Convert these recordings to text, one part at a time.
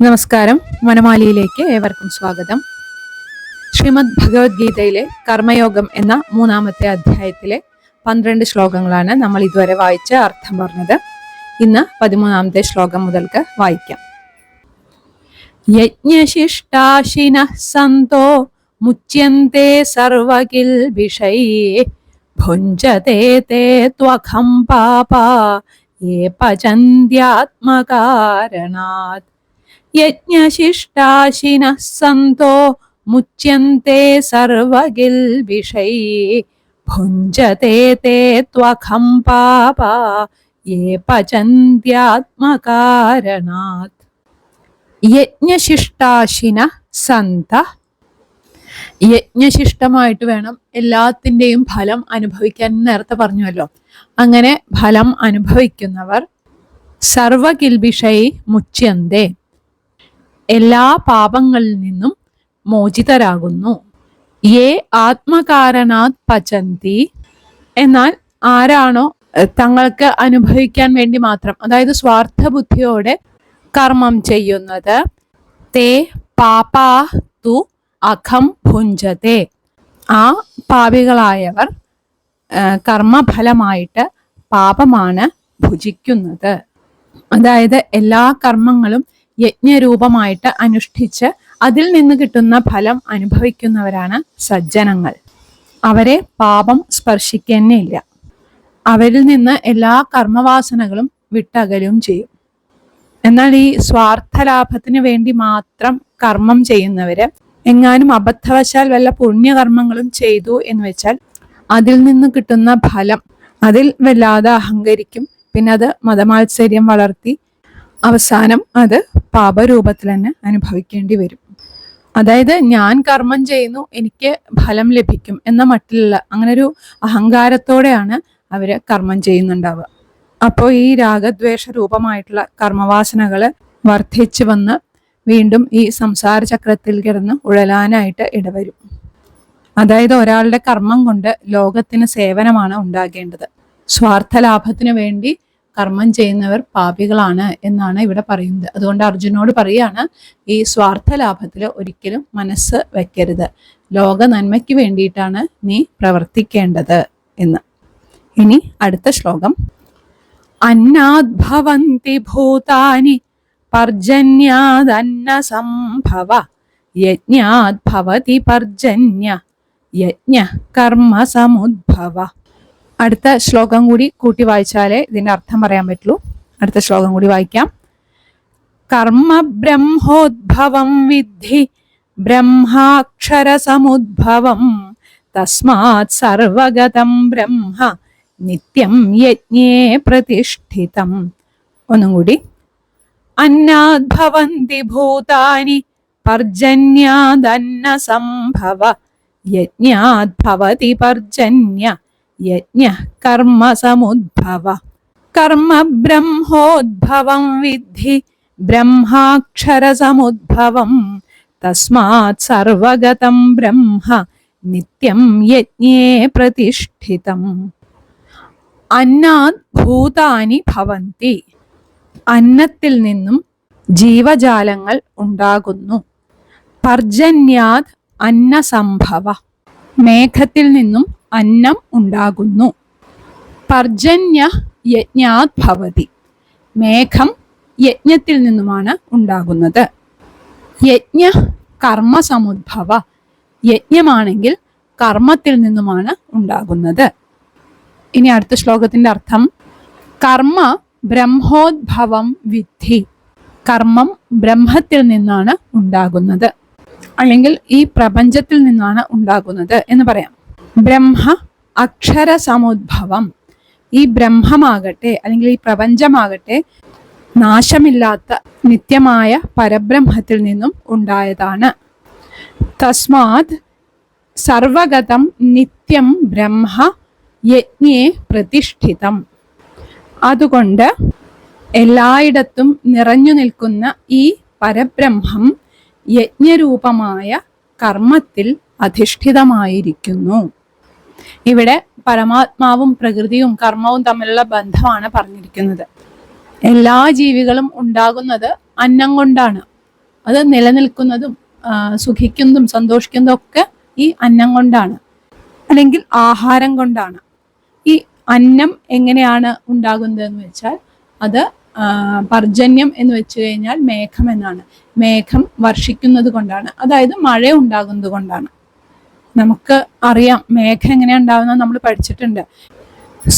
നമസ്കാരം. വനമാലിയിലേക്ക് ഏവർക്കും സ്വാഗതം. ശ്രീമദ് ഭഗവത്ഗീതയിലെ കർമ്മയോഗം എന്ന 3-ാമത്തെ അധ്യായത്തിലെ 12 ശ്ലോകങ്ങളാണ് നമ്മൾ ഇതുവരെ വായിച്ച് അർത്ഥം പറഞ്ഞത്. ഇന്ന് 13-ാമത്തെ ശ്ലോകം മുതൽക്ക് വായിക്കാം. യജ്ഞശിഷ്ടാശിനഃ സന്തോ മുച്യന്തെ സർവകിൽബിഷൈഃ ഭുഞ്ജതേ തേ ത്വഖം പാപാ യേ പചന്ത്യാത്മകാരണാത്. യജ്ഞശിഷ്ടാശിനഃ സന്തോ മുച്യന്തെ സർവകിൽബിഷൈഃ ഭുഞ്ജതേ തേ ത്വഖം പാപാ യേ പചന്ത്യാത്മകാരണാത്. യജ്ഞശിഷ്ടാശിനഃ സന്തഃ. യജ്ഞശിഷ്ടമായിട്ട് വേണം എല്ലാത്തിൻ്റെയും ഫലം അനുഭവിക്കാൻ. നേരത്തെ പറഞ്ഞുവല്ലോ. അങ്ങനെ ഫലം അനുഭവിക്കുന്നവർ സർവകിൽബിഷൈഃ മുച്യന്തെ, എല്ലാ പാപങ്ങളിൽ നിന്നും മോചിതരാകുന്നു. യേ ആത്മകാരണാത് പചന്തി, എന്നാൽ ആരാണോ തങ്ങൾക്ക് അനുഭവിക്കാൻ വേണ്ടി മാത്രം, അതായത് സ്വാർത്ഥ ബുദ്ധിയോടെ കർമ്മം ചെയ്യുന്നത്, തേ പാപാ തു അഖം ഭുഞ്ജത്തെ, ആ പാപികളായവർ കർമ്മഫലമായിട്ട് പാപമാണ് ഭുജിക്കുന്നത്. അതായത് എല്ലാ കർമ്മങ്ങളും യജ്ഞരൂപമായിട്ട് അനുഷ്ഠിച്ച് അതിൽ നിന്ന് കിട്ടുന്ന ഫലം അനുഭവിക്കുന്നവരാണ് സജ്ജനങ്ങൾ. അവരെ പാപം സ്പർശിക്കുന്നില്ല. അവരിൽ നിന്ന് എല്ലാ കർമ്മവാസനകളും വിട്ടകലും ചെയ്യും. എന്നാൽ ഈ സ്വാർത്ഥലാഭത്തിന് വേണ്ടി മാത്രം കർമ്മം ചെയ്യുന്നവര് എങ്ങാനും അബദ്ധവശാൽ വല്ല പുണ്യകർമ്മങ്ങളും ചെയ്തു എന്ന് വെച്ചാൽ അതിൽ നിന്ന് കിട്ടുന്ന ഫലം അതിൽ വല്ലാതെ അഹങ്കരിക്കും. പിന്നെ അത് മതമാത്സര്യം വളർത്തി അവസാനം അത് പാപരൂപത്തിൽ തന്നെ അനുഭവിക്കേണ്ടി വരും. അതായത് ഞാൻ കർമ്മം ചെയ്യുന്നു, എനിക്ക് ഫലം ലഭിക്കും എന്ന മട്ടിലുള്ള അങ്ങനെ ഒരു അഹങ്കാരത്തോടെയാണ് അവര് കർമ്മം ചെയ്യുന്നുണ്ടാവുക. അപ്പോൾ ഈ രാഗദ്വേഷ രൂപമായിട്ടുള്ള കർമ്മവാസനകള് വർദ്ധിച്ചു വന്ന് വീണ്ടും ഈ സംസാര ചക്രത്തിൽ കിടന്ന് ഉഴലാനായിട്ട് ഇടവരും. അതായത് ഒരാളുടെ കർമ്മം കൊണ്ട് ലോകത്തിന് സേവനമാണ് ഉണ്ടാകേണ്ടത്. സ്വാർത്ഥ ലാഭത്തിന് വേണ്ടി കർമ്മം ചെയ്യുന്നവർ പാപികളാണ് എന്നാണ് ഇവിടെ പറയുന്നത്. അതുകൊണ്ട് അർജുനോട് പറയാണ്, ഈ സ്വാർത്ഥ ലാഭത്തിൽ ഒരിക്കലും മനസ്സ് വെക്കരുത്. ലോക നന്മയ്ക്ക് വേണ്ടിയിട്ടാണ് നീ പ്രവർത്തിക്കേണ്ടത് എന്ന്. ഇനി അടുത്ത ശ്ലോകം. അന്നാദ് ഭവന്തി ഭൂതാനി പർജന്യാദന്ന സംഭവ യജ്ഞാദ് ഭവതി പർജന്യ യജ്ഞ കർമ്മ സമുദ്ഭവ. അടുത്ത ശ്ലോകം കൂടി കൂട്ടി വായിച്ചാലേ ഇതിന്റെ അർത്ഥം പറയാൻ പറ്റുള്ളൂ. അടുത്ത ശ്ലോകം കൂടി വായിക്കാം. കർമ്മ ബ്രഹ്മോദ്ഭവം വിദ്ധി ബ്രഹ്മാക്ഷര സമുദ്ഭവം തസ്മാത് സർവഗതം ബ്രഹ്മ നിത്യം യജ്ഞേ പ്രതിഷ്ഠിതം. ഒന്നും കൂടി. അന്നാദ് ഭവന്തി ഭൂതാനി പർജന്യാദന്ന സംഭവ യജ്ഞാദ് ഭവതി പർജന്യ യജ്ഞ കർമ്മ സമുദ്ഭവ. കർമ്മ ബ്രഹ്മോദ്ഭവം വിദ്ധി ബ്രഹ്മാക്ഷര സമുദ്ഭവം തസ്മാത് സർവഗതം ബ്രഹ്മ നിത്യം യജ്ഞേ പ്രതിഷ്ഠിതം. അന്നാദ് ഭൂതാനി ഭവന്തി, അന്നത്തിൽ നിന്നും ജീവജാലങ്ങൾ ഉണ്ടാകുന്നു. പർജന്യാദ് അന്നസംഭവ, മേഘത്തിൽ നിന്നും അന്നം ഉണ്ടാകുന്നു. പർജന്യ യജ്ഞാത് ഭവതി, മേഘം യജ്ഞത്തിൽ നിന്നുമാണ് ഉണ്ടാകുന്നത്. യജ്ഞ കർമ്മ സമുദ്ഭവ, യജ്ഞമാണെങ്കിൽ കർമ്മത്തിൽ നിന്നുമാണ് ഉണ്ടാകുന്നത്. ഇനി അടുത്ത ശ്ലോകത്തിന്റെ അർത്ഥം. കർമ്മ ബ്രഹ്മോദ്ഭവം വിദ്ധി, കർമ്മം ബ്രഹ്മത്തിൽ നിന്നാണ് ഉണ്ടാകുന്നത്, അല്ലെങ്കിൽ ഈ പ്രപഞ്ചത്തിൽ നിന്നാണ് ഉണ്ടാകുന്നത് എന്ന് പറയാം. ബ്രഹ്മ അക്ഷര സമുദ്ഭവം, ഈ ബ്രഹ്മമാകട്ടെ അല്ലെങ്കിൽ ഈ പ്രപഞ്ചമാകട്ടെ നാശമില്ലാത്ത നിത്യമായ പരബ്രഹ്മത്തിൽ നിന്നും ഉണ്ടായതാണ്. തസ്മാത് സർവഗതം നിത്യം ബ്രഹ്മ യജ്ഞേ പ്രതിഷ്ഠിതം. അതുകൊണ്ട് എല്ലായിടത്തും നിറഞ്ഞു നിൽക്കുന്ന ഈ പരബ്രഹ്മം യജ്ഞരൂപമായ കർമ്മത്തിൽ അധിഷ്ഠിതമായിരിക്കുന്നു. ഇവിടെ പരമാത്മാവും പ്രകൃതിയും കർമ്മവും തമ്മിലുള്ള ബന്ധമാണ് പറഞ്ഞിരിക്കുന്നത്. എല്ലാ ജീവികളും ഉണ്ടാകുന്നത് അന്നം കൊണ്ടാണ്. അത് നിലനിൽക്കുന്നതും സുഖിക്കുന്നതും സന്തോഷിക്കുന്നതും ഒക്കെ ഈ അന്നം കൊണ്ടാണ്, അല്ലെങ്കിൽ ആഹാരം കൊണ്ടാണ്. ഈ അന്നം എങ്ങനെയാണ് ഉണ്ടാകുന്നത് എന്ന് വെച്ചാൽ അത് പർജന്യം എന്ന് വെച്ച് കഴിഞ്ഞാൽ മേഘം എന്നാണ്. മേഘം വർഷിക്കുന്നത് കൊണ്ടാണ്, അതായത് മഴ ഉണ്ടാകുന്നത് കൊണ്ടാണ്. നമുക്ക് അറിയാം മേഘം എങ്ങനെയാണ് ഉണ്ടാകുന്നത്, നമ്മൾ പഠിച്ചിട്ടുണ്ട്.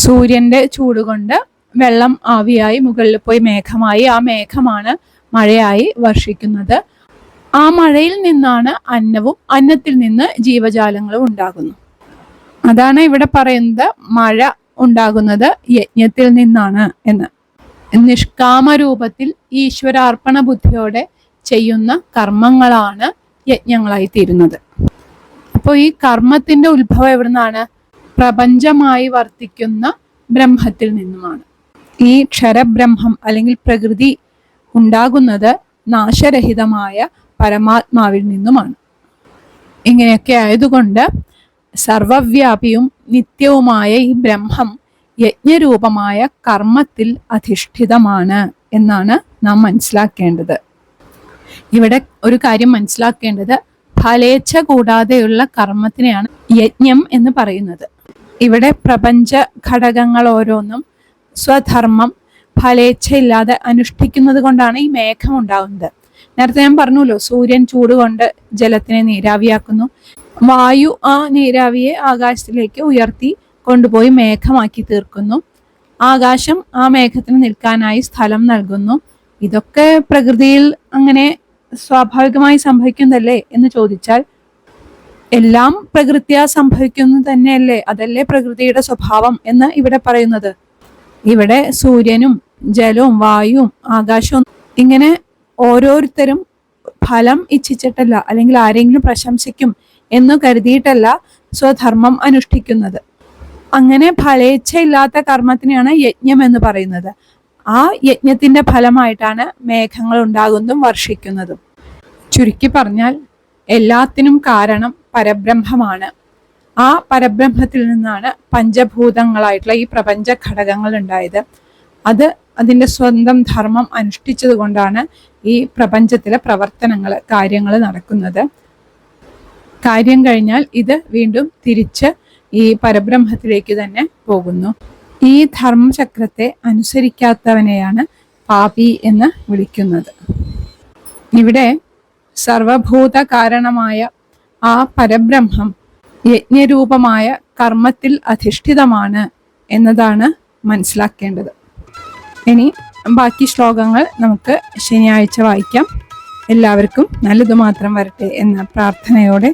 സൂര്യന്റെ ചൂട് കൊണ്ട് വെള്ളം ആവിയായി മുകളിൽ പോയി മേഘമായി, ആ മേഘമാണ് മഴയായി വർഷിക്കുന്നത്. ആ മഴയിൽ നിന്നാണ് അന്നവും, അന്നത്തിൽ നിന്ന് ജീവജാലങ്ങളും ഉണ്ടാകുന്നു. അതാണ് ഇവിടെ പറയുന്നത് മഴ ഉണ്ടാകുന്നത് യജ്ഞത്തിൽ നിന്നാണ് എന്ന്. നിഷ്കാമ രൂപത്തിൽ ഈശ്വരാർപ്പണ ബുദ്ധിയോടെ ചെയ്യുന്ന കർമ്മങ്ങളാണ് യജ്ഞങ്ങളായി തീരുന്നത്. അപ്പോൾ ഈ കർമ്മത്തിന്റെ ഉത്ഭവം എവിടുന്നാണ്? പ്രപഞ്ചമായി വർത്തിക്കുന്ന ബ്രഹ്മത്തിൽ നിന്നുമാണ്. ഈ ക്ഷരബ്രഹ്മം അല്ലെങ്കിൽ പ്രകൃതി ഉണ്ടാകുന്നത് നാശരഹിതമായ പരമാത്മാവിൽ നിന്നുമാണ്. ഇങ്ങനെയൊക്കെ ആയതുകൊണ്ട് സർവവ്യാപിയും നിത്യവുമായ ഈ ബ്രഹ്മം യജ്ഞരൂപമായ കർമ്മത്തിൽ അധിഷ്ഠിതമാണ് എന്നാണ് നാം മനസ്സിലാക്കേണ്ടത്. ഇവിടെ ഒരു കാര്യം മനസ്സിലാക്കേണ്ടത്, ഫലേച്ഛ കൂടാതെയുള്ള കർമ്മത്തിനെയാണ് യജ്ഞം എന്ന് പറയുന്നത്. ഇവിടെ പ്രപഞ്ച ഘടകങ്ങൾ ഓരോന്നും സ്വധർമ്മം ഫലേച്ഛയില്ലാതെ അനുഷ്ഠിക്കുന്നത് കൊണ്ടാണ് ഈ മേഘം ഉണ്ടാകുന്നത്. നേരത്തെ ഞാൻ പറഞ്ഞല്ലോ, സൂര്യൻ ചൂട് കൊണ്ട് ജലത്തിനെ നീരാവിയാക്കുന്നു. വായു ആ നീരാവിയെ ആകാശത്തിലേക്ക് ഉയർത്തി കൊണ്ടുപോയി മേഘമാക്കി തീർക്കുന്നു. ആകാശം ആ മേഘത്തിന് നിൽക്കാനായി സ്ഥലം നൽകുന്നു. ഇതൊക്കെ പ്രകൃതിയിൽ അങ്ങനെ സ്വാഭാവികമായി സംഭവിക്കുന്നതല്ലേ എന്ന് ചോദിച്ചാൽ, എല്ലാം പ്രകൃത്യാ സംഭവിക്കുന്നത് തന്നെയല്ലേ, അതല്ലേ പ്രകൃതിയുടെ സ്വഭാവം എന്ന് ഇവിടെ പറയുന്നത്. ഇവിടെ സൂര്യനും ജലവും വായുവും ആകാശവും ഇങ്ങനെ ഓരോരുത്തരും ഫലം ഇച്ഛിച്ചിട്ടല്ല, അല്ലെങ്കിൽ ആരെങ്കിലും പ്രശംസിക്കും എന്ന് കരുതിയിട്ടല്ല സ്വധർമ്മം അനുഷ്ഠിക്കുന്നത്. അങ്ങനെ ഫലേച്ഛയില്ലാത്ത കർമ്മത്തിനെയാണ് യജ്ഞം എന്ന് പറയുന്നത്. ആ യജ്ഞത്തിന്റെ ഫലമായിട്ടാണ് മേഘങ്ങൾ ഉണ്ടാകുന്നതും വർഷിക്കുന്നതും. ചുരുക്കി പറഞ്ഞാൽ എല്ലാത്തിനും കാരണം പരബ്രഹ്മമാണ്. ആ പരബ്രഹ്മത്തിൽ നിന്നാണ് പഞ്ചഭൂതങ്ങളായിട്ടുള്ള ഈ പ്രപഞ്ച ഘടകങ്ങൾ ഉണ്ടായത്. അത് അതിൻ്റെ സ്വന്തം ധർമ്മം അനുഷ്ഠിച്ചത് കൊണ്ടാണ് ഈ പ്രപഞ്ചത്തിലെ പ്രവർത്തനങ്ങൾ, കാര്യങ്ങൾ നടക്കുന്നത്. കാര്യം കഴിഞ്ഞാൽ ഇത് വീണ്ടും തിരിച്ച് ഈ പരബ്രഹ്മത്തിലേക്ക് തന്നെ പോകുന്നു. ഈ ധർമ്മചക്രത്തെ അനുസരിക്കാത്തവനെയാണ് പാപി എന്ന് വിളിക്കുന്നത്. ഇവിടെ സർവഭൂത കാരണമായ ആ പരബ്രഹ്മം യജ്ഞരൂപമായ കർമ്മത്തിൽ അധിഷ്ഠിതമാണ് എന്നതാണ് മനസ്സിലാക്കേണ്ടത്. ഇനി ബാക്കി ശ്ലോകങ്ങൾ നമുക്ക് ശനിയാഴ്ച വായിക്കാം. എല്ലാവർക്കും നല്ലതു മാത്രം വരട്ടെ എന്ന പ്രാർത്ഥനയോടെ